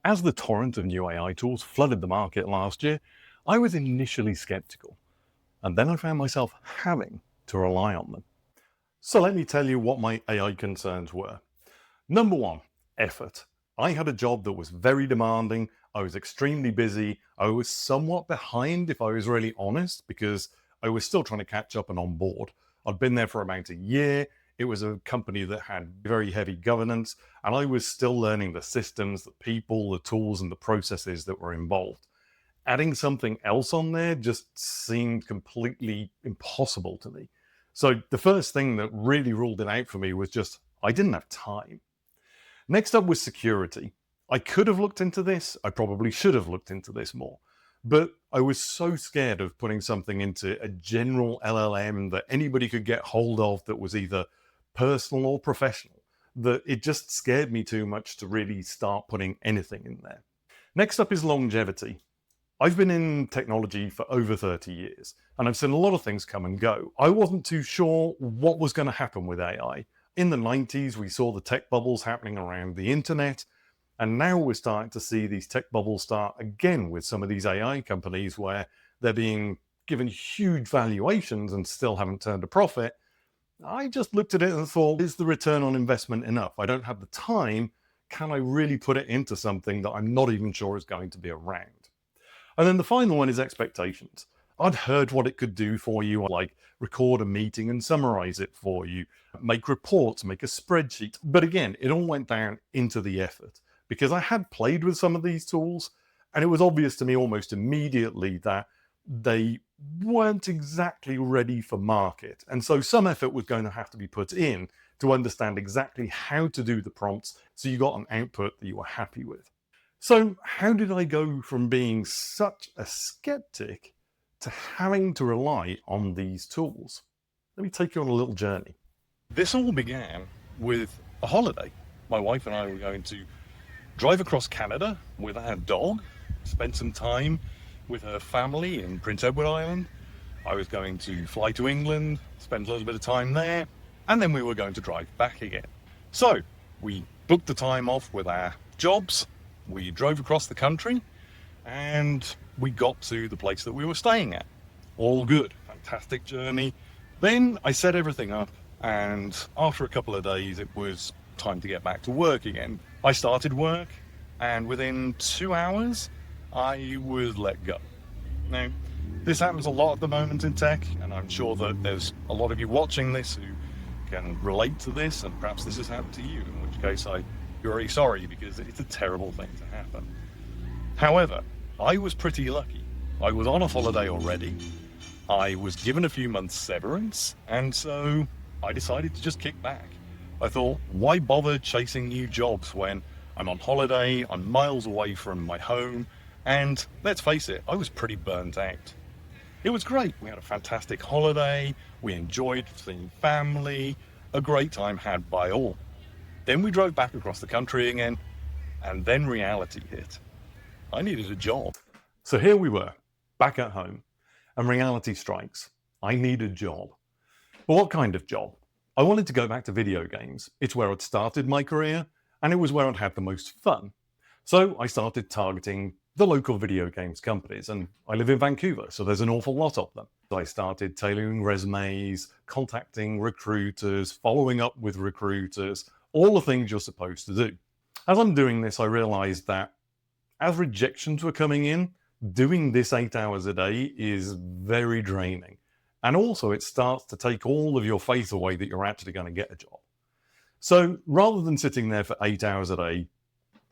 As the torrent of new AI tools flooded the market last year, I was initially skeptical, and then I found myself having to rely on them. So let me tell you what my AI concerns were. Number one, effort. I had a job that was very demanding. I was extremely busy. I was somewhat behind, if I was really honest, because I was still trying to catch up and on board. I'd been there for about a year. It was a company that had very heavy governance, and I was still learning the systems, the people, the tools, and the processes that were involved. Adding something else on there just seemed completely impossible to me. So the first thing that really ruled it out for me was just I didn't have time. Next up was security. I could have looked into this. I probably should have looked into this more. But I was so scared of putting something into a general LLM that anybody could get hold of that was either personal or professional, that it just scared me too much to really start putting anything in there. Next up is longevity. I've been in technology for over 30 years, and I've seen a lot of things come and go. I wasn't too sure what was going to happen with AI. In the 90s, we saw the tech bubbles happening around the internet, and now we're starting to see these tech bubbles start again with some of these AI companies where they're being given huge valuations and still haven't turned a profit. I just looked at it and thought, is the return on investment enough? I don't have the time. Can I really put it into something that I'm not even sure is going to be around? And then the final one is expectations. I'd heard what it could do for you, like record a meeting and summarize it for you, make reports, make a spreadsheet. But again, it all went down into the effort because I had played with some of these tools, and it was obvious to me almost immediately that they weren't exactly ready for market. And so some effort was going to have to be put in to understand exactly how to do the prompts so you got an output that you were happy with. So how did I go from being such a skeptic to having to rely on these tools? Let me take you on a little journey. This all began with a holiday. My wife and I were going to drive across Canada with our dog, spend some time with her family in Prince Edward Island. I was going to fly to England, spend a little bit of time there, and then we were going to drive back again. So we booked the time off with our jobs, we drove across the country, and we got to the place that we were staying at. All good, fantastic journey. Then I set everything up, and after a couple of days, it was time to get back to work again. I started work, and within 2 hours, I was let go. Now, this happens a lot at the moment in tech, and I'm sure that there's a lot of you watching this who can relate to this, and perhaps this has happened to you, in which case I'm very sorry because it's a terrible thing to happen. However, I was pretty lucky. I was on a holiday already. I was given a few months severance, and so I decided to just kick back. I thought, why bother chasing new jobs when I'm on holiday, I'm miles away from my home, and let's face it, I was pretty burnt out. It was great. We had a fantastic holiday, we enjoyed seeing family, a great time had by all. Then we drove back across the country again, and then reality hit. I needed a job. So here we were, back at home, and reality strikes. I need a job. But what kind of job? I wanted to go back to video games. It's where I'd started my career, and it was where I'd had the most fun. So I started targeting the local video games companies, and I live in Vancouver, so there's an awful lot of them. So I started tailoring resumes, contacting recruiters, following up with recruiters, all the things you're supposed to do. As I'm doing this, I realized that as rejections were coming in, doing this 8 hours a day is very draining. And also it starts to take all of your faith away that you're actually going to get a job. So rather than sitting there for 8 hours a day,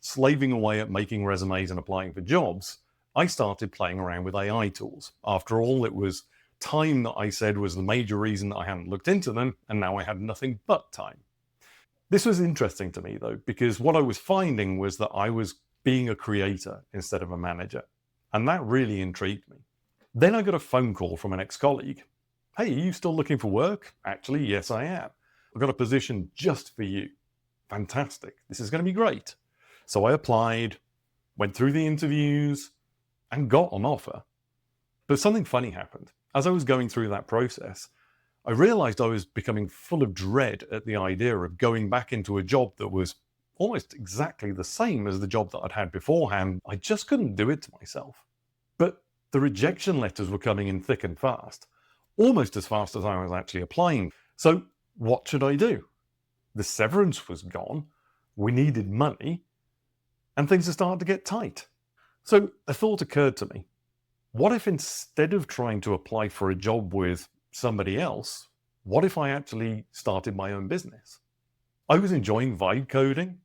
slaving away at making resumes and applying for jobs, I started playing around with AI tools. After all, it was time that I said was the major reason that I hadn't looked into them, and now I had nothing but time. This was interesting to me though, because what I was finding was that I was being a creator instead of a manager, and that really intrigued me. Then I got a phone call from an ex-colleague. Hey, are you still looking for work? Actually, yes, I am. I've got a position just for you. Fantastic. This is going to be great. So I applied, went through the interviews, and got an offer. But something funny happened. As I was going through that process, I realized I was becoming full of dread at the idea of going back into a job that was almost exactly the same as the job that I'd had beforehand. I just couldn't do it to myself. But the rejection letters were coming in thick and fast, almost as fast as I was actually applying. So what should I do? The severance was gone, we needed money, and things are starting to get tight. So a thought occurred to me. What if instead of trying to apply for a job with somebody else, what if I actually started my own business? I was enjoying vibe coding,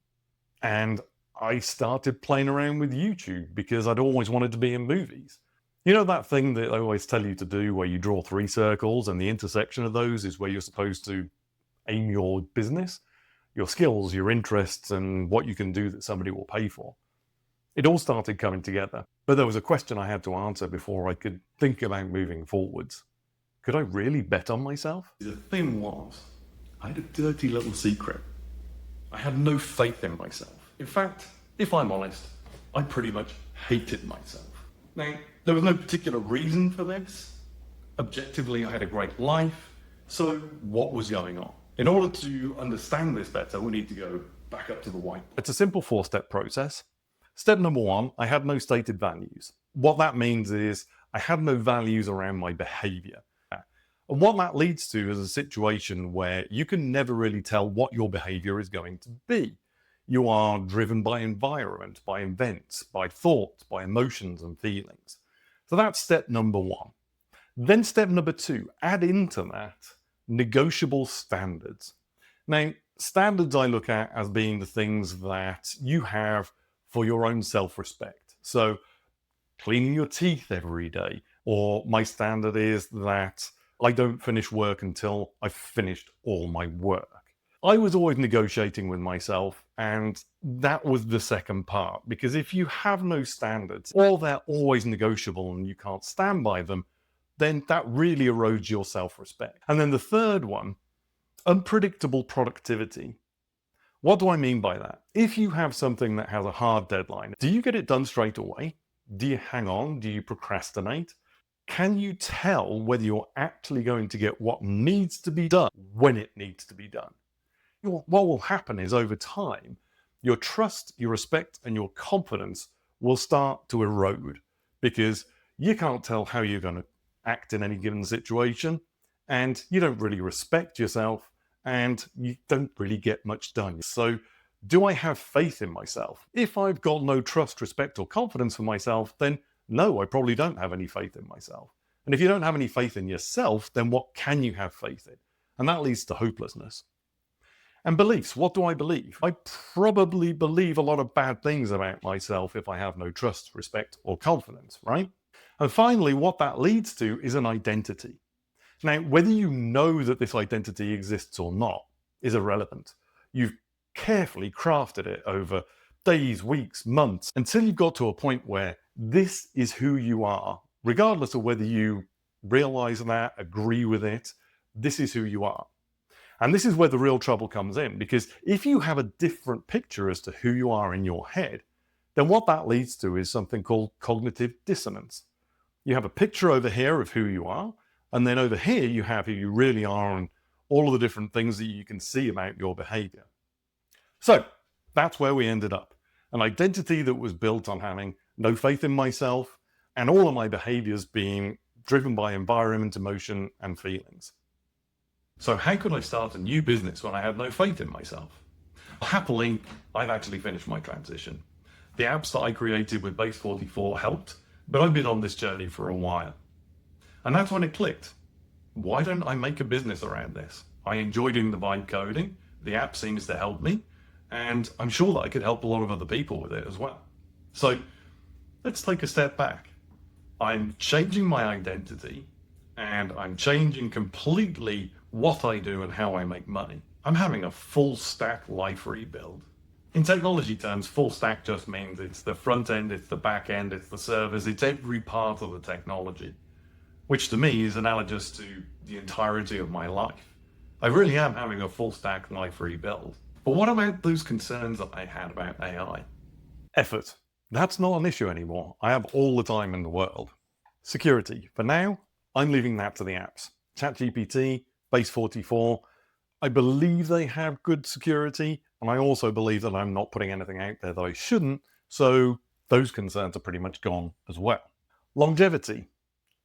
and I started playing around with YouTube because I'd always wanted to be in movies. You know that thing that I always tell you to do where you draw 3 circles and the intersection of those is where you're supposed to aim your business, your skills, your interests, and what you can do that somebody will pay for. It all started coming together, but there was a question I had to answer before I could think about moving forwards. Could I really bet on myself? The thing was, I had a dirty little secret. I had no faith in myself. In fact, if I'm honest, I pretty much hated myself. Now, there was no particular reason for this. Objectively, I had a great life. So what was going on? In order to understand this better, we need to go back up to the white. It's a simple 4-step process. Step number 1, I had no stated values. What that means is I had no values around my behavior. And what that leads to is a situation where you can never really tell what your behavior is going to be. You are driven by environment, by events, by thoughts, by emotions and feelings. So that's step number 1. Then step number 2, add into that negotiable standards. Now, standards I look at as being the things that you have for your own self-respect. So cleaning your teeth every day, or my standard is that I don't finish work until I've finished all my work. I was always negotiating with myself, and that was the second part, because if you have no standards, or they're always negotiable and you can't stand by them, then that really erodes your self-respect. And then the third one, unpredictable productivity. What do I mean by that? If you have something that has a hard deadline, do you get it done straight away? Do you hang on? Do you procrastinate? Can you tell whether you're actually going to get what needs to be done when it needs to be done? What will happen is over time, your trust, your respect, and your confidence will start to erode because you can't tell how you're going to act in any given situation, and you don't really respect yourself, and you don't really get much done. So, do I have faith in myself? If I've got no trust, respect, or confidence for myself, then no, I probably don't have any faith in myself. And if you don't have any faith in yourself, then what can you have faith in? And that leads to hopelessness. And beliefs, what do I believe? I probably believe a lot of bad things about myself if I have no trust, respect, or confidence, right? And finally, what that leads to is an identity. Now, whether you know that this identity exists or not is irrelevant. You've carefully crafted it over days, weeks, months, until you've got to a point where this is who you are, regardless of whether you realize that, agree with it, this is who you are. And this is where the real trouble comes in, because if you have a different picture as to who you are in your head, then what that leads to is something called cognitive dissonance. You have a picture over here of who you are, and then over here you have who you really are and all of the different things that you can see about your behavior. So that's where we ended up. An identity that was built on having no faith in myself and all of my behaviors being driven by environment, emotion, and feelings. So how could I start a new business when I had no faith in myself? Happily, I've actually finished my transition. The apps that I created with Base 44 helped, but I've been on this journey for a while. And that's when it clicked. Why don't I make a business around this? I enjoy doing the vibe coding, the app seems to help me, and I'm sure that I could help a lot of other people with it as well. So let's take a step back. I'm changing my identity, and I'm changing completely what I do and how I make money. I'm having a full stack life rebuild. In technology terms, full stack just means it's the front end, it's the back end, it's the servers, it's every part of the technology, which to me is analogous to the entirety of my life. I really am having a full stack life rebuild. But what about those concerns that I had about AI? Effort. That's not an issue anymore. I have all the time in the world. Security. For now, I'm leaving that to the apps. ChatGPT, Base 44, I believe they have good security. And I also believe that I'm not putting anything out there that I shouldn't. So those concerns are pretty much gone as well. Longevity.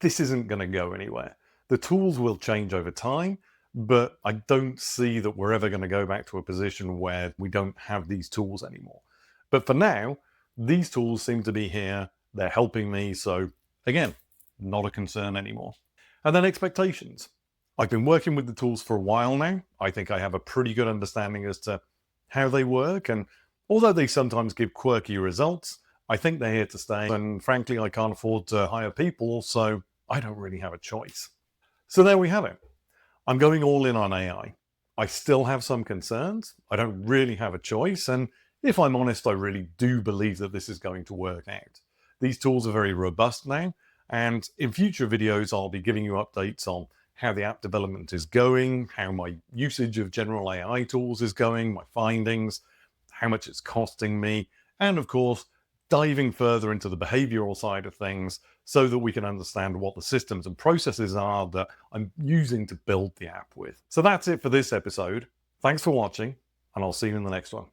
This isn't going to go anywhere. The tools will change over time, but I don't see that we're ever going to go back to a position where we don't have these tools anymore. But for now, these tools seem to be here. They're helping me. So again, not a concern anymore. And then expectations. I've been working with the tools for a while now. I think I have a pretty good understanding as to how they work. And although they sometimes give quirky results, I think they're here to stay. And frankly, I can't afford to hire people, so I don't really have a choice. So there we have it. I'm going all in on AI. I still have some concerns. I don't really have a choice. And if I'm honest, I really do believe that this is going to work out. These tools are very robust now. And in future videos, I'll be giving you updates on how the app development is going, how my usage of general AI tools is going, my findings, how much it's costing me, and of course, diving further into the behavioral side of things so that we can understand what the systems and processes are that I'm using to build the app with. So that's it for this episode. Thanks for watching, and I'll see you in the next one.